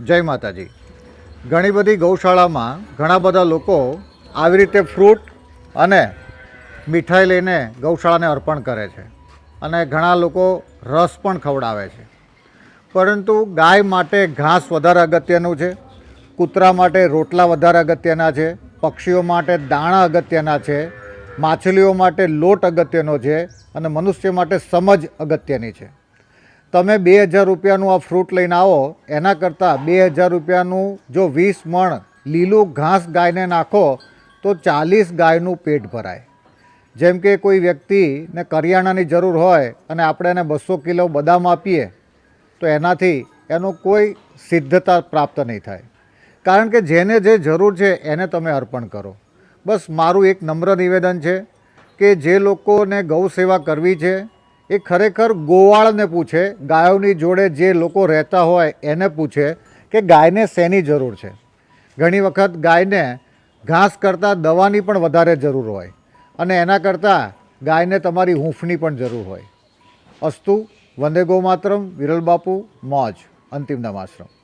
જય માતાજી. ઘણી બધી ગૌશાળામાં ઘણા બધા લોકો આવી રીતે ફ્રૂટ અને મીઠાઈ લઈને ગૌશાળાને અર્પણ કરે છે અને ઘણા લોકો રસ પણ ખવડાવે છે. પરંતુ ગાય માટે ઘાસ વધારે અગત્યનું છે, કૂતરા માટે રોટલા વધારે અગત્યના છે, પક્ષીઓ માટે દાણા અગત્યના છે, માછલીઓ માટે લોટ અગત્યનો છે અને મનુષ્ય માટે સમજ અગત્યની છે. તમે 2000 રૂપિયાનું આ ફ્રૂટ લઈને આવો એના કરતાં 2000 રૂપિયાનું જો 20 મણ લીલું ઘાસ ગાયને નાખો તો 40 ગાયનું પેટ ભરાય. જેમ કે કોઈ વ્યક્તિને કરિયાણાની જરૂર હોય અને આપણે એને 200 કિલો બદામ આપીએ તો એનાથી એનો કોઈ સિદ્ધતા પ્રાપ્ત નહીં થાય. કારણ કે જેને જે જરૂર છે એને તમે અર્પણ કરો. બસ મારું એક નમ્ર નિવેદન છે કે જે લોકોને ગૌ સેવા કરવી છે એ ખરેખર ગોવાળને પૂછે, ગાયોની જોડે જે લોકો રહેતા હોય એને પૂછે કે ગાયને શેની જરૂર છે. ઘણી વખત ગાયને ઘાસ કરતાં દવાની પણ વધારે જરૂર હોય અને એના કરતાં ગાયને તમારી હૂંફની પણ જરૂર હોય. અસ્તુ વંદે ગૌ માતરમ. વિરલ બાપુ. મોજ. અંતિમ નમાશ્રમ.